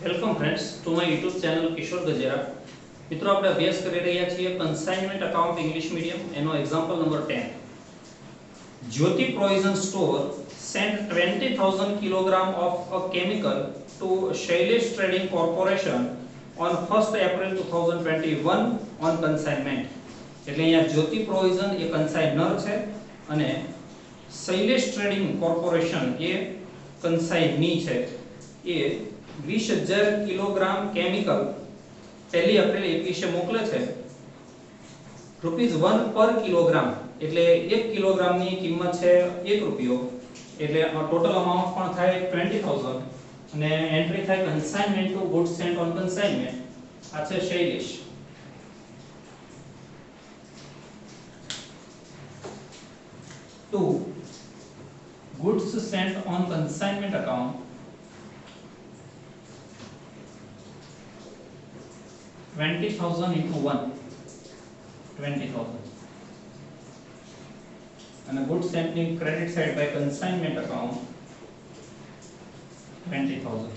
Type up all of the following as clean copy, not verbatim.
Welcome friends to my YouTube channel Kishor Gajera. મિત્રો આપણે અભ્યાસ કરી રહ્યા છીએ કન્સાઇનમેન્ટ અકાઉન્ટ ઇંગ્લિશ મીડિયમ એનો example number 10. Jyoti provision store sent 20,000 kilogram of a chemical to Shailesh Trading Corporation on 1st April 2021 on consignment. એટલે અહીંયા જ્યોતિ provision એ કન્સાઇનર છે અને શૈલેષ ટ્રેડિંગ કોર્પોરેશન એ કન્સાઇની છે. એ 20,000 કિલોગ્રામ કેમિકલ 1 એપ્રિલ 21 મોકલે છે. ₹1 પર કિલોગ્રામ એટલે 1 કિલોગ્રામની કિંમત છે 1 રૂપિયો એટલે ટોટલ અમાઉન્ટ પણ થાય 20,000 અને એન્ટ્રી થાય consignment to goods sent on consignment. આ છે Shailesh. To goods sent on consignment account 20,000 into 1 20,000 and a goods sent in credit side by consignment account 20,000.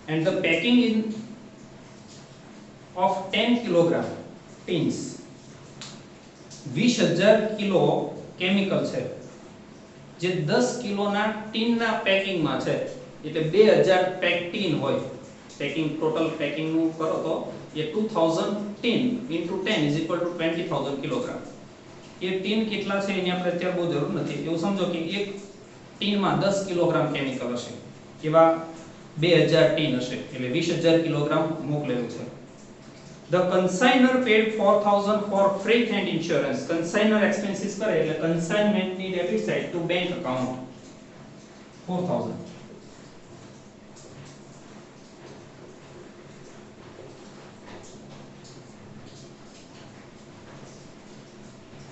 And the packing in of 10 kilogram tins 20,000 kilo chemical છે જે 10 કિલોના ટીનના પેકિંગમાં છે એટલે 2000 pack tin હોય. Packing total packing નું કરો તો એ 2000 tin into 10 is equal to 20,000 kilogram. A tin કેટલા છે એની આપણે અત્યારે બહુ જરૂર નથી. એવું સમજો કે એક ટીનમાં 10 કિલોગ્રામ કેમિકલ હશે એવા 2000 ટીન હશે એટલે 20,000 કિલોગ્રામ મોકલેલું છે. The consigner paid 4,000 for freight and insurance. Consigner expenses કરે એટલે consignment ની debit side to bank account 4,000.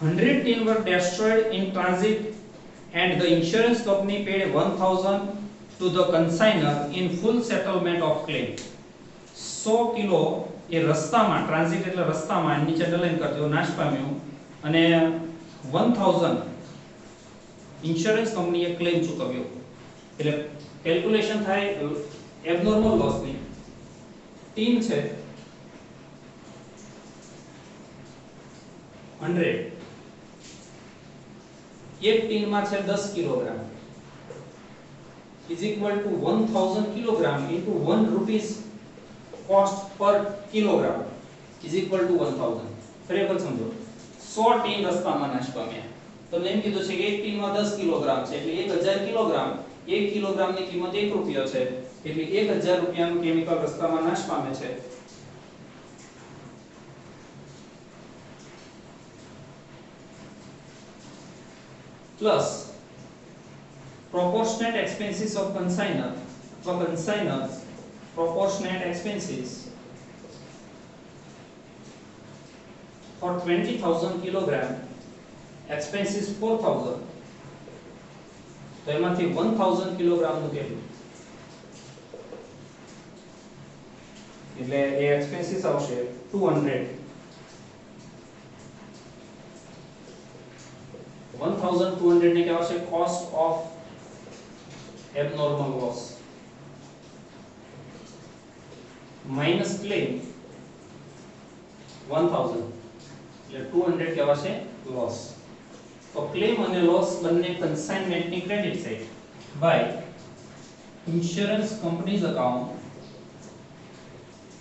Hundred tin were destroyed in transit and the insurance company paid 1,000 to the consigner in full settlement of claim. 100 kilo એ રસ્તામાં transit એટલે રસ્તામાં નીચે underline કરજો નાશ પામ્યું અને 1,000 ઇન્સ્યોરન્સ કંપનીએ ક્લેમ ચૂકવ્યો એટલે કેલ્ક્યુલેશન થાય એબનોર્મલ લોસની. ટીન છે 100 એક ટીનમાં છે 10 kilogram is equal to 1,000 kilogram into 1 rupees cost per kilogram is equal to 1,000. ખરેખર સમજો 100 ટીન રસ્તામાં નાશ પામ્યા તો એમ કીધું છે કે એક ટીનમાં 10 કિલોગ્રામ છે એટલે 1,000 કિલોગ્રામ 1 કિલોગ્રામની કિંમત 1 રૂપિયો છે એટલે 1,000 રૂપિયાનું કેમિકલ રસ્તામાં નાશ પામે છે. Plus proportionate expenses of consignor for consigners proportionate expenses for 20,000 kilogram expenses 4,000 તો એમાંથી 1,000 કિલોગ્રામ નું કેટલું એટલે એ એક્સપેન્સીસ આવશે 200. 1,200 ને કહેવાશે cost of abnormal loss minus claim 1,000 એટલે 200 કહેવાશે loss. તો claim અને loss બંને consignment ની credit side by insurance company's account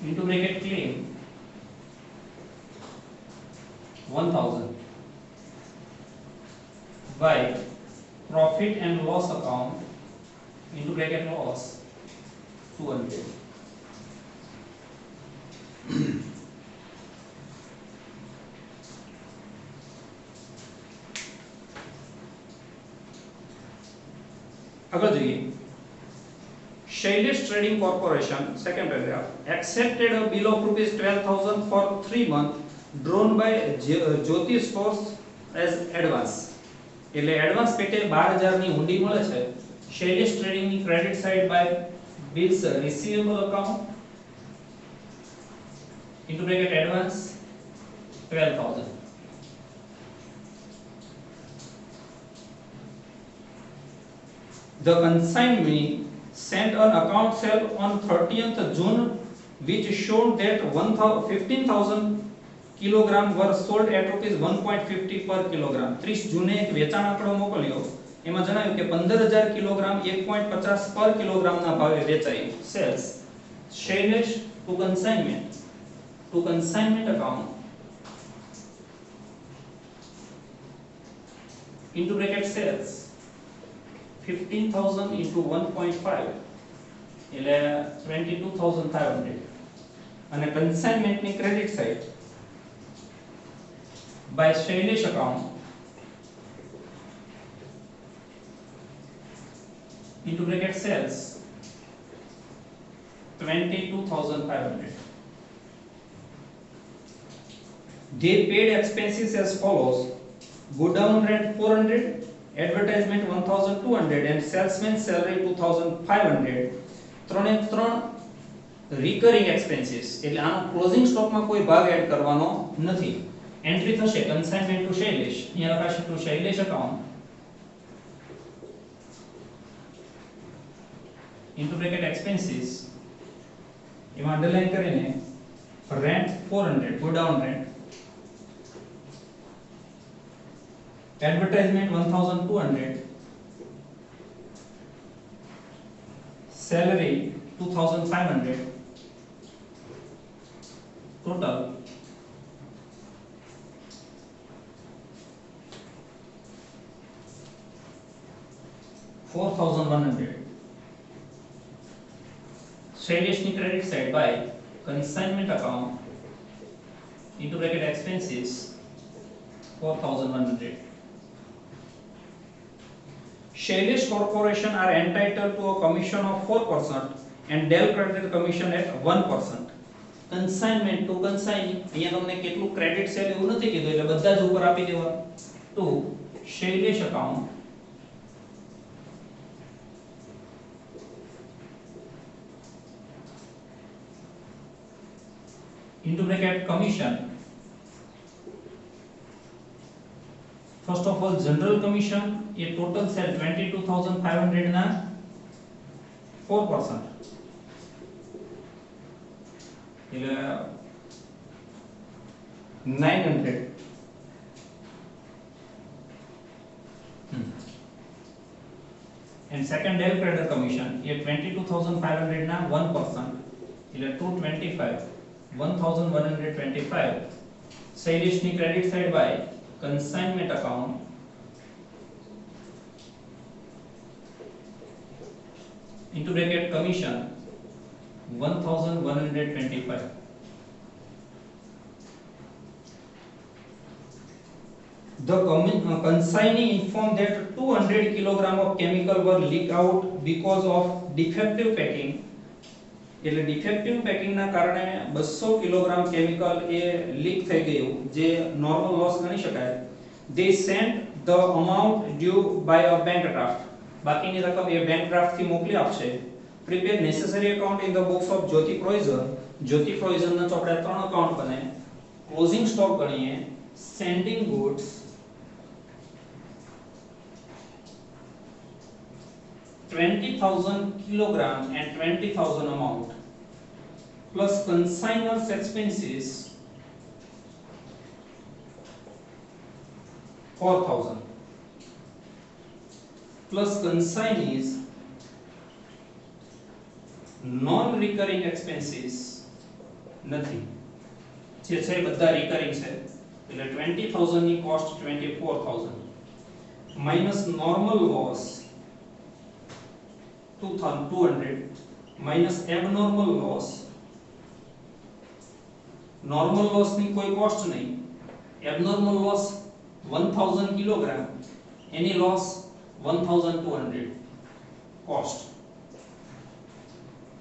into bracket claim 1,000 by profit and loss account into bracket loss 200. આગળ જોઈએ. Shailesh Trading Corporation second paragraph accepted a bill of ₹12,000 for 3 months drawn by Jyoti Stores as advance. એટલે advance પેટે 12,000 ની હુંડી મળે છે. Shailesh Trading ની credit side by bills receivable account into bracket advance 12,000. The consignee sent an account sale on 30th June which showed that 15,000 kilogram were sold at rupees 1.50 per kilogram. 30 જૂને એક વેચાણ આંકડો મોકલ્યો, એમાં જણાવ્યું કે 15,000 કિલોગ્રામ 1.50 પર કિલોગ્રામના ભાવે વેચાયું. Sales Shailesh to consignment account into bracket sales 15,000 into 1.5 એટલે 22,500 અને consignment ની credit side by Shailesh account into bracket sales 22,500. They paid expenses as follows: godown rent 400, advertisement 1,200 and salesman salary 2,500. ત્રણે ત્રણ recurring expenses એટલે આનો closing stock માં કોઈ ભાગ એડ કરવાનો નથી. એન્ટ્રી થશે consignment to Shailesh, અહીંયા લખાશે to Shailesh account into bracket expenses, એમાં અંડરલાઈન કરીને rent 400 godown rent, advertisement 1,200, salary 2,500, total 4,100. Shailesh ni credit side by consignment account into bracket expenses 4,100. Shailesh Corporation are entitled to a commission of 4% and Dell Credit Commission at 1%. Consignment to consignee, અહીંયા તમને કેટલું credit cell એવું નથી કીધું એટલે બધા જ ઉપર આપી દેવા. To Shailesh account into bracket commission. First of all, general commission ये total sale 22,500 ना 4%. એટલે 900. And second Dell Credit Commission ये 22,500 ना 1%. એટલે 225. 1,125. Shailesh ni credit side by consignment account into bracket commission 1,125. The consignee informed that 200 kilogram of chemical were leaked out because of defective packing. એટલે defective પેકિંગના કારણે 200 kilogram chemical એ leak થઈ ગયું, જે normal loss ગણી શકાય. They sent the amount due by a bank draft. બાકીની રકમ એ bank draft થી મોકલી આપશે. Prepare necessary account in the books of Jyoti Provision. Jyoti Provision ના ચોપડે 3 અકાઉન્ટ બને. ક્લોઝિંગ સ્ટોક ગણીએ. Sending goods 20,000 kilogram and 20,000 amount plus consignor's expenses 4,000 plus consignees non-recurring expenses નથી, જે છે બધા recurring છે એટલે 20,000 ની cost 24,000 minus normal loss 200 minus abnormal loss. Normal loss ની કોઈ cost નહીં, abnormal loss 1,000 kilogram, any loss 1,200 cost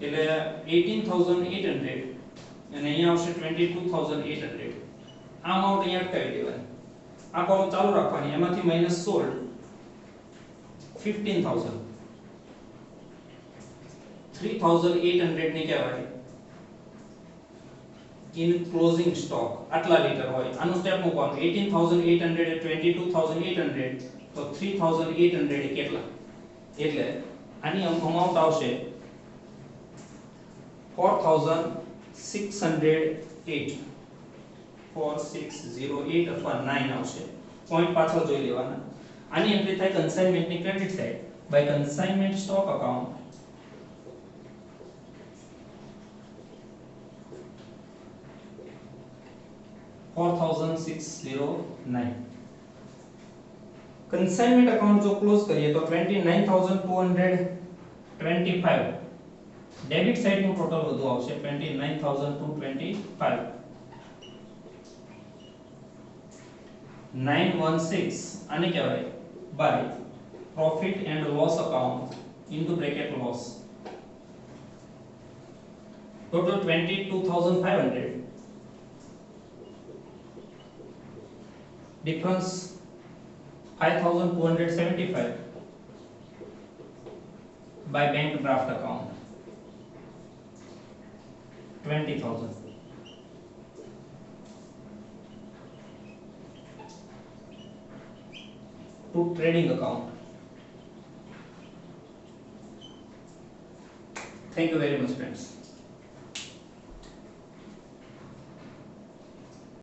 એટલે 18,800 અને અહીંયા આવશે 22,800. આ amount અહીંયા અટકાવી દેવાય. આ કોલમ ચાલુ રાખવાની, એમાંથી માઈનસ સોલ્ડ 15,000 3,800 ની કહેવાય in closing stock. આટલા લીટર હોય, આનું સ્ટેપ મૂકવાનું. 18,800 એ 22,800 તો 3,800 કેટલા એટલે આની અમાઉન્ટ આવશે 4608 4608 અથવા 9 આવશે. પોઈન્ટ પાછળ જોઈ લેવાના. આની એન્ટ્રી થાય કન્સાઇનમેન્ટ ની credit side by consignment stock account 4609. Consignment account જો ક્લોઝ કરીએ તો 29225 ડેબિટ સાઈડ નું ટોટલ વધુ આવશે 29225 916 આને કહેવાય by profit and loss account into bracket loss total 22500 difference 5275 by bank draft account 20000 to trading account. Thank you very much, friends.